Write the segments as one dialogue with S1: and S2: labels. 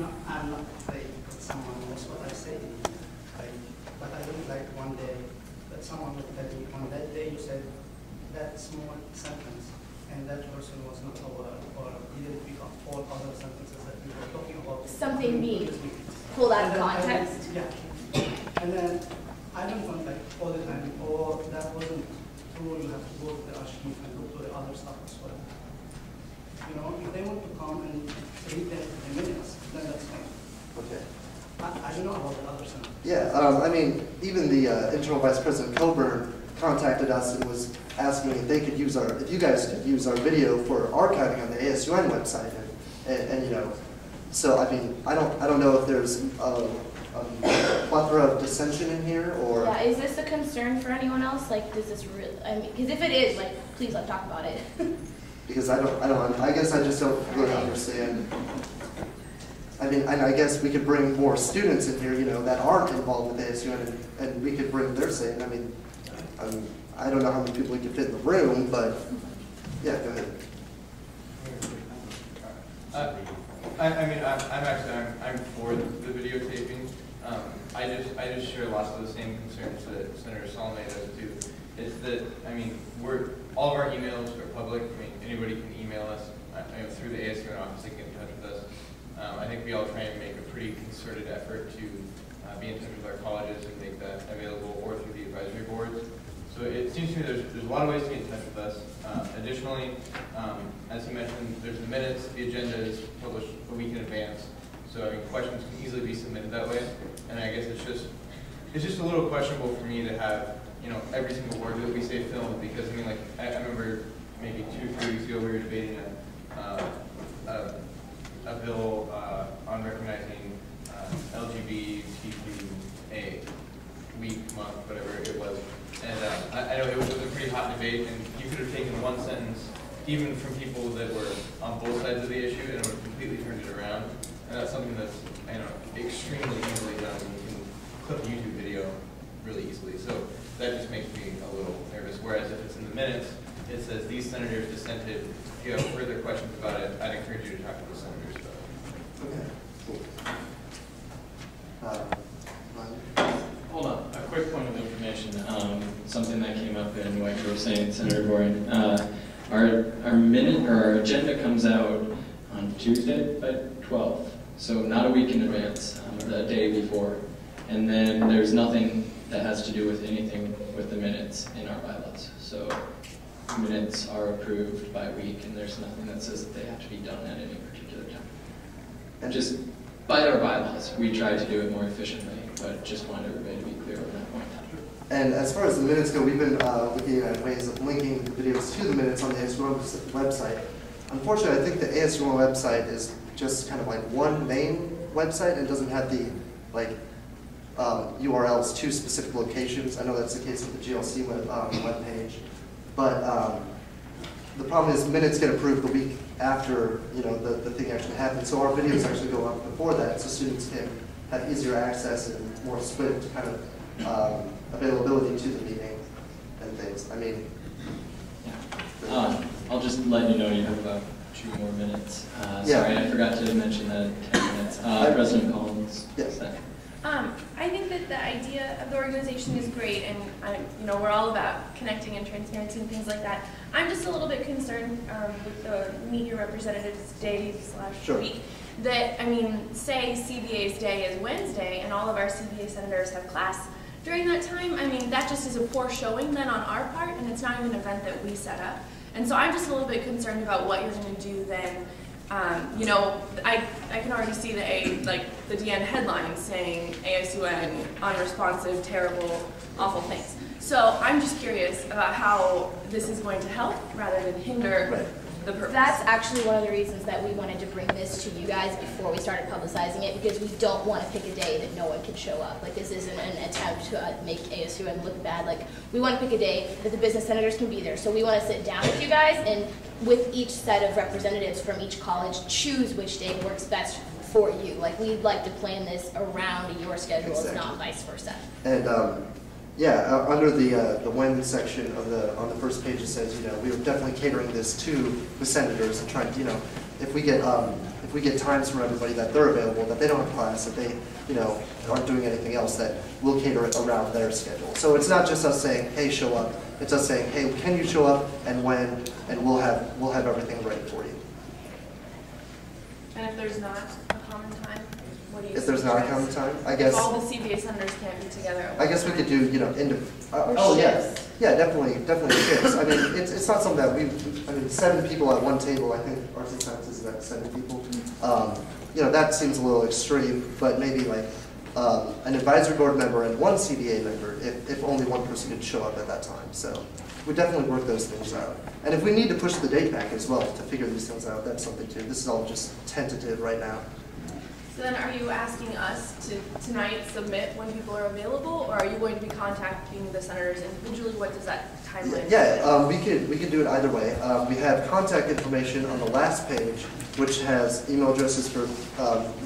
S1: I'm not afraid that someone knows what I say. But I don't like one day that someone would tell me, on that day you said that small sentence, and that person was not aware, or he didn't pick up all other sentences that we were talking about.
S2: Something being pulled out of context?
S1: Yeah. And then I don't want like all the time, or that wasn't true, you have to go to the archive and look to the other stuff as well. You know, if they want to come and read the minutes, then that's fine.
S3: Okay.
S1: I don't know about the other sentences.
S3: Yeah, I mean, even the Internal Vice President Coburn contacted us and was asking if they could use if you guys could use our video for archiving on the ASUN website, and you know, so I mean, I don't know if there's a plethora of dissension in here, or
S2: yeah, is this a concern for anyone else? Like, does this really? I mean, because if it is, like, please let's talk about it.
S3: Because I guess I just don't really understand. I mean, and I guess we could bring more students in here, you know, that aren't involved with ASUN, and we could bring their say. I mean, I don't know how many people we could fit in the room, but yeah, go ahead.
S4: I'm for the videotaping. I just share lots of the same concerns that Senator Salome does too. It's that, I mean, all of our emails are public. I mean, anybody can email us through the ASUN office. They can get in touch with us. I think we all try and make a pretty concerted effort to be in touch with our colleges and make that available, or through the advisory boards. So it seems to me there's a lot of ways to get in touch with us. Additionally, as he mentioned, there's the minutes. The agenda is published a week in advance. So I mean, questions can easily be submitted that way. And I guess it's just a little questionable for me to have, you know, every single word that we say filmed, because I mean, like, I remember maybe 2 or 3 weeks ago we were debating a bill on recognizing LGBTQA week, month, whatever it was. And I know it was a pretty hot debate, and you could have taken one sentence, even from people that were on both sides of the issue, and it would have completely turned it around. And that's something that's, I know, extremely easily done. You can clip a YouTube video really easily. So that just makes me a little nervous. Whereas if it's in the minutes, it says these senators dissented. If you have further questions about it, I'd encourage you to talk to the senators about it.
S3: Okay, cool.
S5: Hold on, a quick point of information. Something that came up in what you were saying, Senator Boren. Our minute or our agenda comes out on Tuesday by 12th, so not a week in advance, the day before. And then there's nothing that has to do with anything with the minutes in our bylaws. So minutes are approved by week, and there's nothing that says that they have to be done at any particular time. And just by our bylaws, we try to do it more efficiently, but just wanted everybody to be clear on that point.
S3: And as far as the minutes go, we've been looking at ways of linking the videos to the minutes on the ASUN website. Unfortunately, I think the ASUN website is just kind of like one main website and doesn't have the URLs to specific locations. I know that's the case with the GLC web page. But the problem is minutes get approved the week after, you know, the thing actually happens. So our videos actually go up before that, so students can have easier access and more swift kind of availability to the meeting and things. I mean,
S5: I'll just let you know you have about 2 more minutes. Sorry, I forgot to mention that 10 minutes. President Collins.
S3: Yes.
S2: I think that the idea of the organization is great, and you know, we're all about connecting and transparency and things like that. I'm just a little bit concerned with the Meet Your Representatives Day / week. That, I mean, say CBA's day is Wednesday, and all of our CBA senators have class during that time. I mean, that just is a poor showing then on our part, and it's not even an event that we set up. And so I'm just a little bit concerned about what you're going to do then. You know, I can already see the DN headlines saying ASUN, unresponsive, terrible, awful things. So I'm just curious about how this is going to help rather than hinder the purpose.
S6: That's actually one of the reasons that we wanted to bring this to you guys before we started publicizing it, because we don't want to pick a day that no one can show up. Like, this isn't an attempt to make ASUN look bad. Like, we want to pick a day that the business senators can be there. So we want to sit down with you guys and with each set of representatives from each college, choose which day works best for you. Like, we'd like to plan this around your schedule, not vice versa. And
S3: yeah, under the when section of on the first page, it says, you know, we are definitely catering this to the senators and trying to, you know, if we get times from everybody that they're available, that they don't have class, that they, you know, aren't doing anything else, that we'll cater it around their schedule. So it's not just us saying, hey, show up. It's us saying, hey, can you show up and when, and we'll have everything ready for you.
S2: And if there's not a common time, what do you
S3: If there's not a common time, I guess.
S2: If all the CBA senators can't be together at
S3: I
S2: one
S3: guess we
S2: time.
S3: could do, you know, yeah, definitely shifts. I mean, it's not something that I mean, 7 people at one table, I think Arts and Sciences is at 7 people. You know, that seems a little extreme, but maybe like an advisory board member and 1 CBA member, if only 1 person could show up at that time. So we definitely work those things out. And if we need to push the date back as well to figure these things out, that's something too. This is all just tentative right now.
S2: So then are you asking us to tonight submit when people are available, or are you going to be contacting the senators individually? What does that timeline?
S3: Yeah, we could do it either way. We have contact information on the last page, which has email addresses for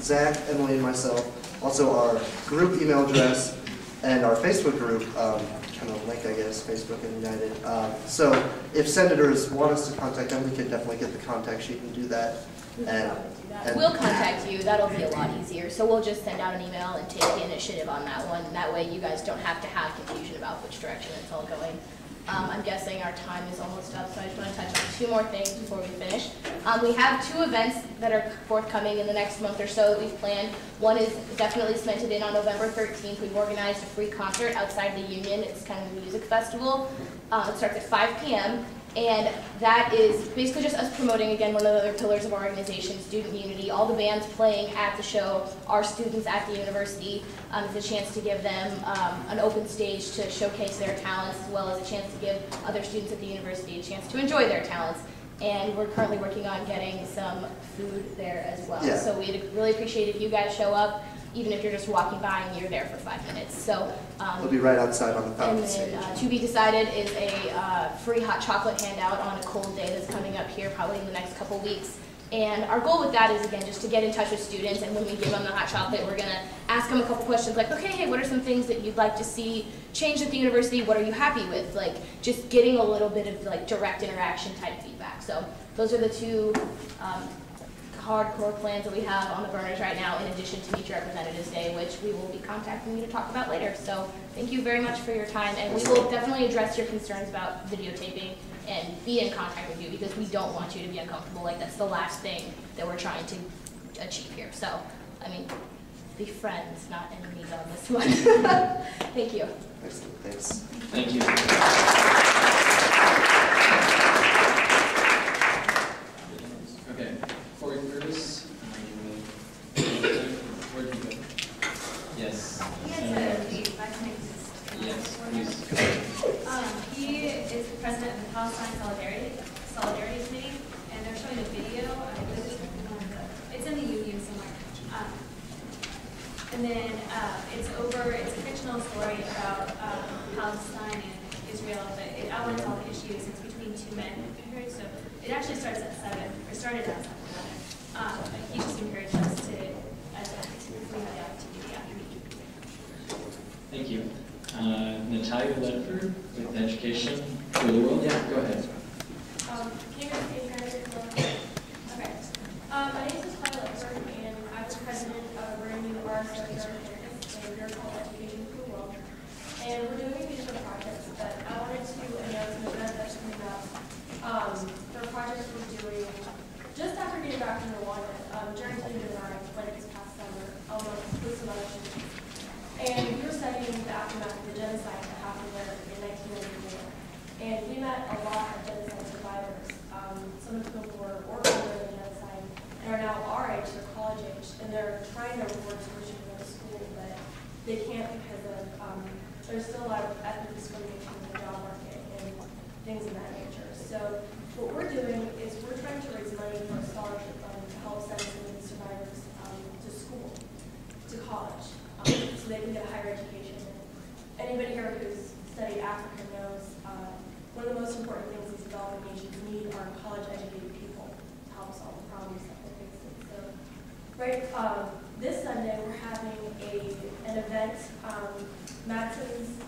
S3: Zach, Emily, and myself. Also our group email address and our Facebook group, kind of link, I guess, Facebook and United. So if senators want us to contact them, we can definitely get the contact sheet and do that. And
S6: we'll contact you. That'll be a lot easier. So we'll just send out an email and take the initiative on that one. That way you guys don't have to have confusion about which direction it's all going. I'm guessing our time is almost up, so I just want to touch on 2 more things before we finish. We have 2 events that are forthcoming in the next month or so that we've planned. One is definitely cemented in on November 13th. We've organized a free concert outside the Union. It's kind of a music festival. It starts at 5 p.m. And that is basically just us promoting, again, one of the other pillars of our organization, student unity. All the bands playing at the show are students at the university. It's a chance to give them an open stage to showcase their talents, as well as a chance to give other students at the university a chance to enjoy their talents. And we're currently working on getting some food there as well.
S3: Yeah.
S6: So we'd really appreciate if you guys show up, even if you're just walking by and you're there for 5 minutes. So
S3: it'll be right outside on the fountain stage.
S6: And then to be decided is a free hot chocolate handout on a cold day that's coming up here probably in the next couple weeks. And our goal with that is, again, just to get in touch with students, and when we give them the hot chocolate, we're going to ask them a couple questions like, okay, hey, what are some things that you'd like to see changed at the university? What are you happy with? Like, just getting a little bit of like direct interaction type feedback. So those are the 2 hardcore plans that we have on the burners right now, in addition to Meet Your Representatives Day, which we will be contacting you to talk about later. So thank you very much for your time, and we will definitely address your concerns about videotaping and be in contact with you, because we don't want you to be uncomfortable. Like, that's the last thing that we're trying to achieve here. So, I mean, be friends, not enemies on this one. Thank you.
S3: Excellent, thanks.
S5: Thank you. Okay, Corey Curtis. Where do you go? Yes. Yes, please.
S7: He is the president of the Palestine Solidarity Committee, and they're showing a video. It's in the Union somewhere. And then it's a fictional story about Palestine and Israel, but it outlines all the issues. It's between 2 men. So it actually starts at 7, or started at 7 rather. He just encouraged us to attend if we have the opportunity after meeting.
S5: Thank you. Natalia Ledford with Education for the World. Yeah, go ahead.
S7: Can you guys see her? Okay. My name is Natalia Ledford, and I'm the president of Reid, our Solidarity Campus, and we're called Education for the World. And we're doing these different projects, but I wanted to announce an event that's coming up. For projects we're doing just after getting back from Rwanda, during Genocide, like this past summer, almost with some other students. And we were studying the aftermath of the genocide that happened there in 1994. And we met a lot of genocide survivors, some of whom were orphaned during the genocide and are now our age, they're college age, and they're trying to work towards to go to school, but they can't because of, there's still a lot of ethnic discrimination in the job market and things of that nature. So what we're doing is we're trying to raise money for a scholarship fund to help send some of these survivors to school, to college. So they can get a higher education. And anybody here who's studied Africa knows one of the most important things these developing nations need are college-educated people to help solve the problems that they're facing. So, right, this Sunday we're having an event, Madsens